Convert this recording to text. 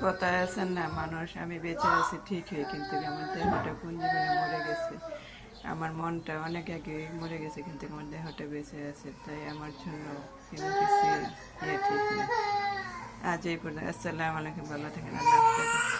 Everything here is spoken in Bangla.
কথায় আছেন না, মানুষ আমি বেঁচে আছি ঠিকই, কিন্তু আমার দেহটা কোন জীবনে মরে গেছে। আমার মনটা অনেক আগে মরে গেছে, কিন্তু আমার দেহটা বেঁচে আছে, তাই আমার জন্য কোনো কিছু ঠিক নেই। আজ এই পর্যন্ত। আসসালামু আলাইকুম, ভালো থাকেন, আল্লাহ হাফেজ।